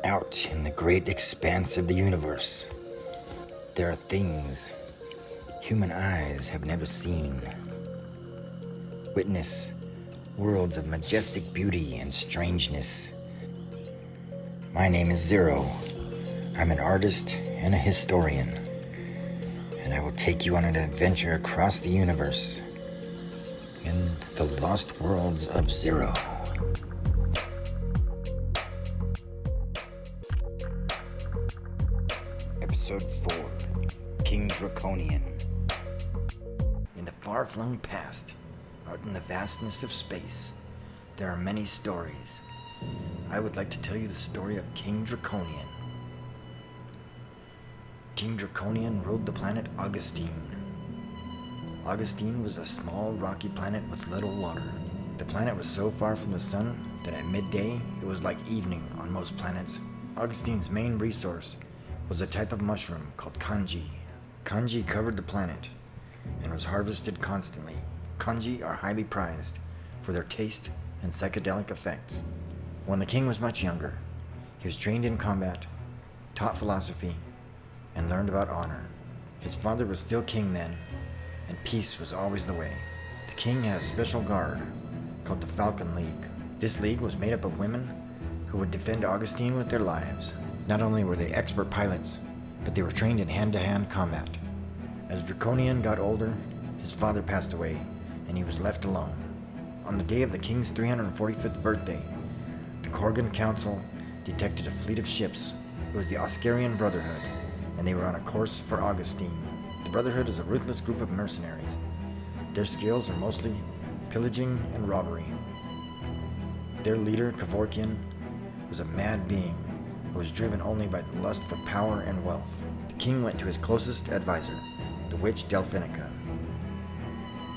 Out in the great expanse of the universe, there are things human eyes have never seen. Witness worlds of majestic beauty and strangeness. My name is Zero. I'm an artist and a historian, and I will take you on an adventure across the universe in the lost worlds of Zero. Episode 4, King Drakonian. In the far-flung past, out in the vastness of space, there are many stories. I would like to tell you the story of King Drakonian. King Drakonian ruled the planet Augustine. Augustine was a small rocky planet with little water. The planet was so far from the sun that at midday it was like evening on most planets. Augustine's main resource was a type of mushroom called kanji. Kanji covered the planet and was harvested constantly. Kanji are highly prized for their taste and psychedelic effects. When the king was much younger, he was trained in combat, taught philosophy, and learned about honor. His father was still king then, and peace was always the way. The king had a special guard called the Falcon League. This league was made up of women who would defend Augustine with their lives. Not only were they expert pilots, but they were trained in hand-to-hand combat. As Drakonian got older, his father passed away, and he was left alone. On the day of the king's 345th birthday, the Korgan Council detected a fleet of ships. It was the Oscarian Brotherhood, and they were on a course for Augustine. The Brotherhood is a ruthless group of mercenaries. Their skills are mostly pillaging and robbery. Their leader, Kevorkian, was a mad being who was driven only by the lust for power and wealth. The king went to his closest advisor, the witch Delphinica.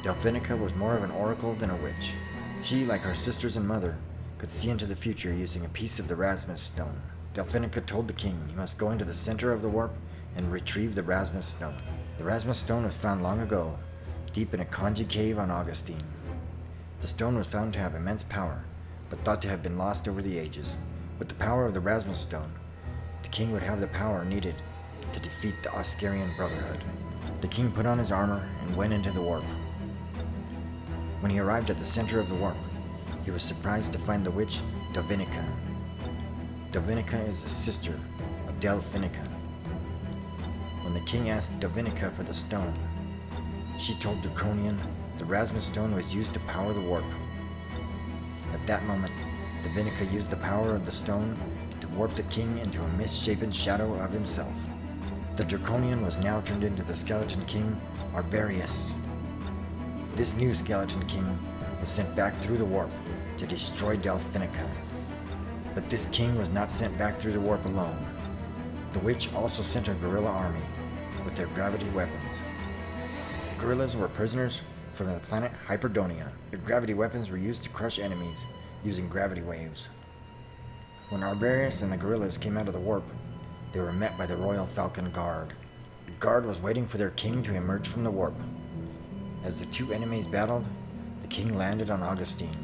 Delphinica was more of an oracle than a witch. She, like her sisters and mother, could see into the future using a piece of the Rasmus stone. Delphinica told the king he must go into the center of the warp and retrieve the Rasmus stone. The Rasmus stone was found long ago, deep in a kanji cave on Augustine. The stone was found to have immense power, but thought to have been lost over the ages. With the power of the Rasmus stone, the king would have the power needed to defeat the Oscarian Brotherhood. The king put on his armor and went into the warp. When he arrived at the center of the warp, he was surprised to find the witch Delphinica. Delphinica is the sister of Delphinica. When the king asked Delphinica for the stone, she told Drakonian the Rasmus stone was used to power the warp. At that moment, Delphinica used the power of the stone to warp the king into a misshapen shadow of himself. The Drakonian was now turned into the skeleton king, Arbarius. This new skeleton king was sent back through the warp to destroy Delphinica. But this king was not sent back through the warp alone. The witch also sent a guerrilla army with their gravity weapons. The guerrillas were prisoners from the planet Hyperdonia. Their gravity weapons were used to crush enemies using gravity waves. When Arbarius and the guerrillas came out of the warp, they were met by the Royal Falcon Guard. The guard was waiting for their king to emerge from the warp. As the two enemies battled, the king landed on Augustine.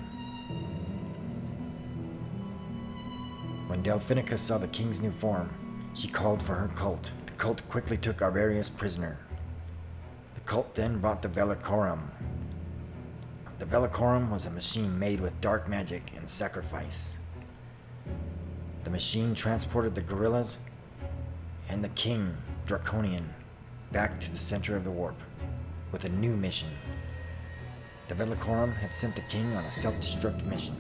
When Delphinica saw the king's new form, she called for her cult. The cult quickly took Arbarius prisoner. The cult then brought the Velicorum. The Velicorum was a machine made with dark magic and sacrifice. The machine transported the guerrillas and the king, Drakonian, back to the center of the warp with a new mission. The Velicorum had sent the king on a self-destruct mission.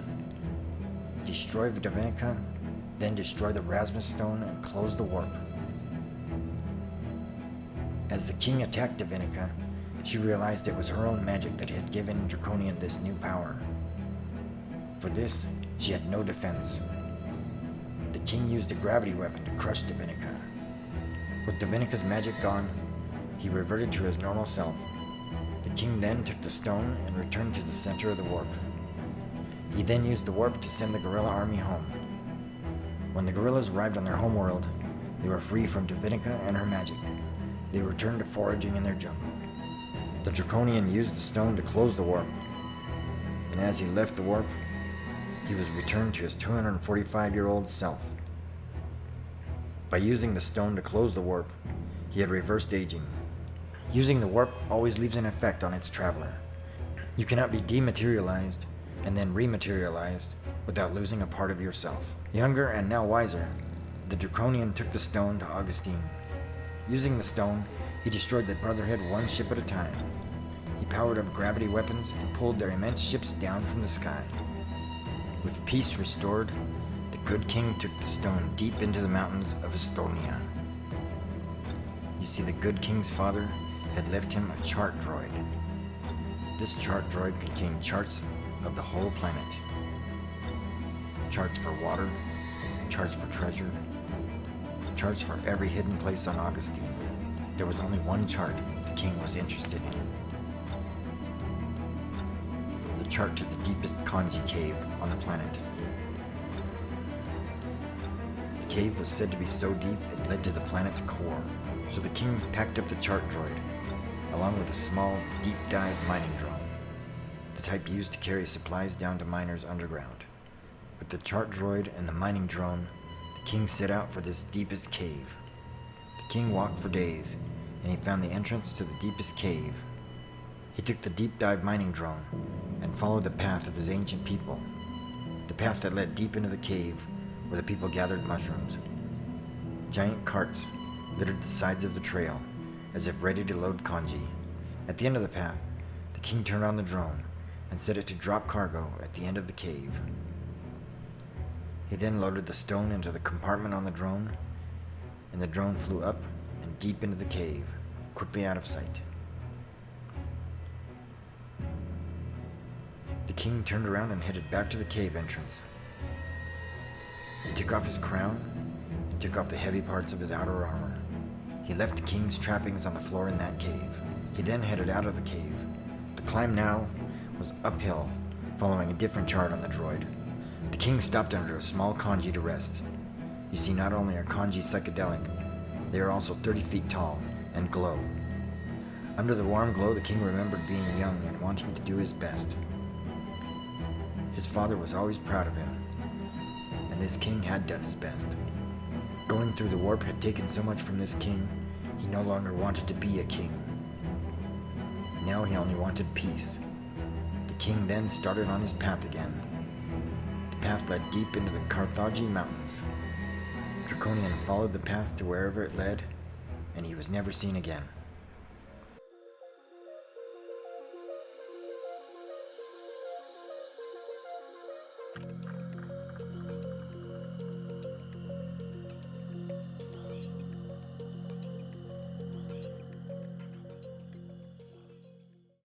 Destroy Delphinica, then destroy the Rasmus stone and close the warp. As the king attacked Delphinica, she realized it was her own magic that had given Drakonian this new power. For this, she had no defense. The king used a gravity weapon to crush Delphinica. With Delphinica's magic gone, he reverted to his normal self. The king then took the stone and returned to the center of the warp. He then used the warp to send the guerrilla army home. When the guerrillas arrived on their homeworld, they were free from Delphinica and her magic. They returned to foraging in their jungle. The Drakonian used the stone to close the warp, and as he left the warp, he was returned to his 245-year-old self. By using the stone to close the warp, he had reversed aging. Using the warp always leaves an effect on its traveler. You cannot be dematerialized and then rematerialized without losing a part of yourself. Younger and now wiser, the Drakonian took the stone to Augustine. Using the stone, he destroyed the Brotherhood one ship at a time. He powered up gravity weapons and pulled their immense ships down from the sky. With peace restored, the good king took the stone deep into the mountains of Estonia. You see, the good king's father had left him a chart droid. This chart droid contained charts of the whole planet. Charts for water, charts for treasure, charts for every hidden place on Augustine. There was only one chart the king was interested in. The chart to the deepest kanji cave on the planet. The cave was said to be so deep it led to the planet's core, so the king packed up the chart droid, along with a small, deep dive mining drone, the type used to carry supplies down to miners underground. With the chart droid and the mining drone, the king set out for this deepest cave. The king walked for days, and he found the entrance to the deepest cave. He took the deep dive mining drone and followed the path of his ancient people, the path that led deep into the cave where the people gathered mushrooms. Giant carts littered the sides of the trail, as if ready to load kanji. At the end of the path, the king turned on the drone and set it to drop cargo at the end of the cave. He then loaded the stone into the compartment on the drone, and the drone flew up and deep into the cave, quickly out of sight. The king turned around and headed back to the cave entrance. He took off his crown and took off the heavy parts of his outer armor. He left the king's trappings on the floor in that cave. He then headed out of the cave. The climb now was uphill, following a different chart on the droid. The king stopped under a small kanji to rest. You see, not only are kanji psychedelic, they are also 30 feet tall and glow. Under the warm glow, the king remembered being young and wanting to do his best. His father was always proud of him, and this king had done his best. Going through the warp had taken so much from this king, he no longer wanted to be a king. Now he only wanted peace. The king then started on his path again. The path led deep into the Carthage mountains. Drakonian followed the path to wherever it led, and he was never seen again.